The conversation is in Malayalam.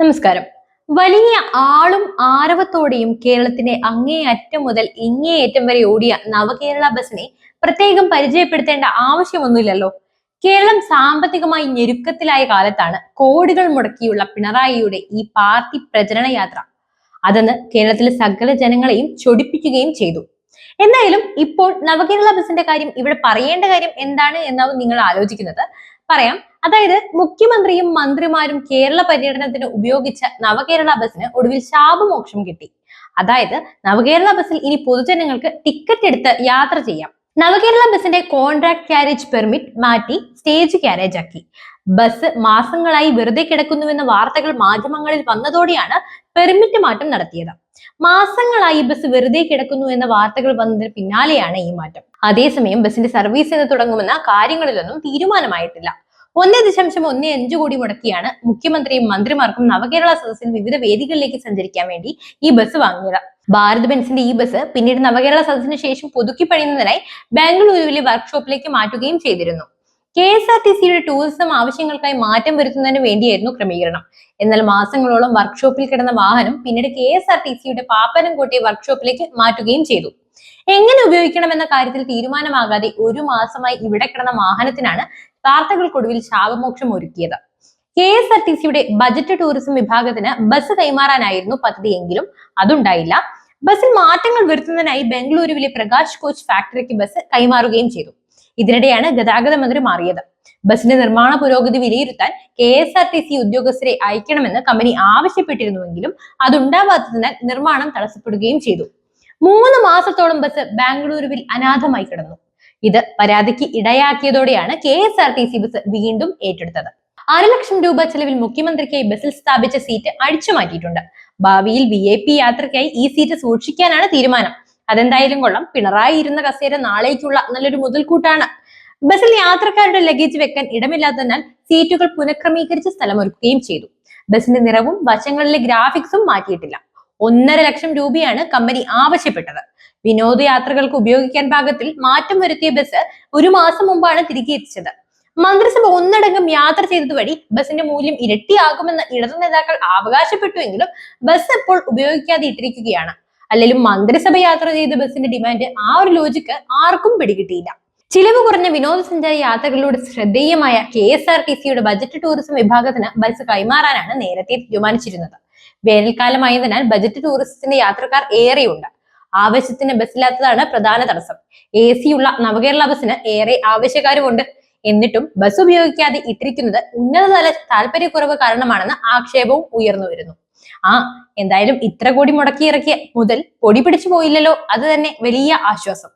നമസ്കാരം. വലിയ ആളും ആരവത്തോടെയും കേരളത്തിന്റെ അങ്ങേയറ്റം മുതൽ ഇങ്ങേയറ്റം വരെ ഓടിയ നവകേരള ബസിനെ പ്രത്യേകം പരിചയപ്പെടുത്തേണ്ട ആവശ്യമൊന്നുമില്ലല്ലോ. കേരളം സാമ്പത്തികമായി ഞെരുക്കത്തിലായ കാലത്താണ് കോടികൾ മുടക്കിയുള്ള പിണറായിയുടെ ഈ പാർട്ടി പ്രചരണ യാത്ര. അതെന്ന് കേരളത്തിലെ സകല ജനങ്ങളെയും ചൊടിപ്പിക്കുകയും ചെയ്തു. എന്തായാലും ഇപ്പോൾ നവകേരള ബസിന്റെ കാര്യം ഇവിടെ പറയേണ്ട കാര്യം എന്താണ് എന്നാവും നിങ്ങൾ ആലോചിക്കുന്നത്. പറയാം. അതായത് മുഖ്യമന്ത്രിയും മന്ത്രിമാരും കേരള പര്യടനത്തിന് ഉപയോഗിച്ച നവകേരള ബസിന് ഒടുവിൽ ശാപമോക്ഷം കിട്ടി. അതായത് നവകേരള ബസ്സിൽ ഇനി പൊതുജനങ്ങൾക്ക് ടിക്കറ്റ് എടുത്ത് യാത്ര ചെയ്യാം. നവകേരള ബസിന്റെ കോൺട്രാക്ട് കാരേജ് പെർമിറ്റ് മാറ്റി സ്റ്റേജ് കാരേജ് ആക്കി. ബസ് മാസങ്ങളായി വെറുതെ കിടക്കുന്നുവെന്ന വാർത്തകൾ മാധ്യമങ്ങളിൽ വന്നതോടെയാണ് പെർമിറ്റ് മാറ്റം നടത്തിയത്. മാസങ്ങളായി ബസ് വെറുതെ കിടക്കുന്നു എന്ന വാർത്തകൾ വന്നതിന് പിന്നാലെയാണ് ഈ മാറ്റം. അതേസമയം ബസിന്റെ സർവീസ് എന്ന് തുടങ്ങുമെന്ന കാര്യങ്ങളിലൊന്നും തീരുമാനമായിട്ടില്ല. 1.15 കോടി മുടക്കിയാണ് മുഖ്യമന്ത്രിയും മന്ത്രിമാർക്കും നവകേരള സദസ്സിൽ വിവിധ വേദികളിലേക്ക് സഞ്ചരിക്കാൻ വേണ്ടി ഈ ബസ് വാങ്ങിയത്. ഭാരത് ബെൻസിന്റെ ഈ ബസ് പിന്നീട് നവകേരള സദസ്സിന് ശേഷം പുതുക്കി പണിയുന്നതിനായി ബാംഗ്ലൂരുവിലെ വർക്ക്ഷോപ്പിലേക്ക് മാറ്റുകയും ചെയ്തിരുന്നു. KSRTCയുടെ ടൂറിസം ആവശ്യങ്ങൾക്കായി മാറ്റം വരുത്തുന്നതിന് വേണ്ടിയായിരുന്നു ക്രമീകരണം. എന്നാൽ മാസങ്ങളോളം വർക്ക്ഷോപ്പിൽ കിടന്ന വാഹനം പിന്നീട് KSRTCയുടെ പാപ്പനംകോട്ടെ വർക്ക്ഷോപ്പിലേക്ക് മാറ്റുകയും ചെയ്തു. എങ്ങനെ ഉപയോഗിക്കണമെന്ന കാര്യത്തിൽ തീരുമാനമാകാതെ ഒരു മാസമായി ഇവിടെ കിടന്ന വാഹനത്തിനാണ് വാർത്തകൾക്കൊടുവിൽ ശാപമോക്ഷം ഒരുക്കിയത്. KSRTCയുടെ ബജറ്റ് ടൂറിസം വിഭാഗത്തിന് ബസ് കൈമാറാനായിരുന്നു പദ്ധതിയെങ്കിലും അതുണ്ടായില്ല. ബസ്സിൽ മാറ്റങ്ങൾ വരുത്തുന്നതിനായി ബംഗളൂരുവിലെ പ്രകാശ് കോച്ച് ഫാക്ടറിക്ക് ബസ് കൈമാറുകയും ചെയ്തു. ഇതിനിടെയാണ് ഗതാഗത മന്ത്രി മാറിയത്. ബസിന്റെ നിർമ്മാണ പുരോഗതി വിലയിരുത്താൻ KSRTC ഉദ്യോഗസ്ഥരെ അയക്കണമെന്ന് കമ്പനി ആവശ്യപ്പെട്ടിരുന്നുവെങ്കിലും അതുണ്ടാവാത്തതിനാൽ നിർമ്മാണം തടസ്സപ്പെടുകയും ചെയ്തു. 3 മാസത്തോളം ബസ് ബാംഗ്ലൂരുവിൽ അനാഥമായി കിടന്നു. ഇത് പരാതിക്ക് ഇടയാക്കിയതോടെയാണ് KSRTC ബസ് വീണ്ടും ഏറ്റെടുത്തത്. 6 ലക്ഷം രൂപ ചെലവിൽ മുഖ്യമന്ത്രിക്കായി ബസ്സിൽ സ്ഥാപിച്ച സീറ്റ് അഴിച്ചു മാറ്റിയിട്ടുണ്ട്. ഭാവിയിൽ VIP യാത്രയ്ക്കായി ഈ സീറ്റ് സൂക്ഷിക്കാനാണ് തീരുമാനം. അതെന്തായാലും കൊള്ളാം. പിണറായി ഇരുന്ന കസേര നാളേക്കുള്ള നല്ലൊരു മുതൽക്കൂട്ടാണ്. ബസ്സിൽ യാത്രക്കാരുടെ ലഗേജ് വെക്കാൻ ഇടമില്ലാത്തതിനാൽ സീറ്റുകൾ പുനഃക്രമീകരിച്ച് സ്ഥലമൊരുക്കുകയും ചെയ്തു. ബസിന്റെ നിറവും വശങ്ങളിലെ ഗ്രാഫിക്സും മാറ്റിയിട്ടില്ല. 1.5 ലക്ഷം രൂപയാണ് കമ്പനി ആവശ്യപ്പെട്ടത്. വിനോദയാത്രകൾക്ക് ഉപയോഗിക്കാൻ പാകത്തിൽ മാറ്റം വരുത്തിയ ബസ് ഒരു മാസം മുമ്പാണ് തിരികെ എത്തിച്ചത്. മന്ത്രിസഭ ഒന്നടങ്കം യാത്ര ചെയ്തത് വഴി ബസിന്റെ മൂല്യം ഇരട്ടിയാകുമെന്ന് ഇടതു നേതാക്കൾ അവകാശപ്പെട്ടുവെങ്കിലും ബസ് ഇപ്പോൾ ഉപയോഗിക്കാതെ ഇട്ടിരിക്കുകയാണ്. അല്ലെങ്കിൽ മന്ത്രിസഭ യാത്ര ചെയ്ത ബസിന്റെ ഡിമാൻഡ് ആ ഒരു ലോജിക്ക് ആർക്കും പിടികിട്ടിയില്ല. ചിലവ് കുറഞ്ഞ വിനോദസഞ്ചാര യാത്രകളിലൂടെ ശ്രദ്ധേയമായ KSRTCയുടെ ബജറ്റ് ടൂറിസം വിഭാഗത്തിന് ബസ് കൈമാറാനാണ് നേരത്തെ തീരുമാനിച്ചിരുന്നത്. വേനൽക്കാലമായതിനാൽ ബജറ്റ് ടൂറിസത്തിന്റെ യാത്രക്കാർ ഏറെയുണ്ട്. ആവശ്യത്തിന് ബസ്സില്ലാത്തതാണ് പ്രധാന തടസ്സം. AC ഉള്ള നവകേരള ബസ്സിന് ഏറെ ആവശ്യക്കാരുമുണ്ട്. എന്നിട്ടും ബസ് ഉപയോഗിക്കാതെ ഇട്ടിരിക്കുന്നത് ഉന്നതതല താല്പര്യക്കുറവ് കാരണമാണെന്ന് ആക്ഷേപവും ഉയർന്നു വരുന്നു. എന്തായാലും ഇത്ര കോടി മുടക്കി ഇറക്കിയ മുതൽ പൊടി പിടിച്ചു പോയില്ലല്ലോ, അത് തന്നെ വലിയ ആശ്വാസം.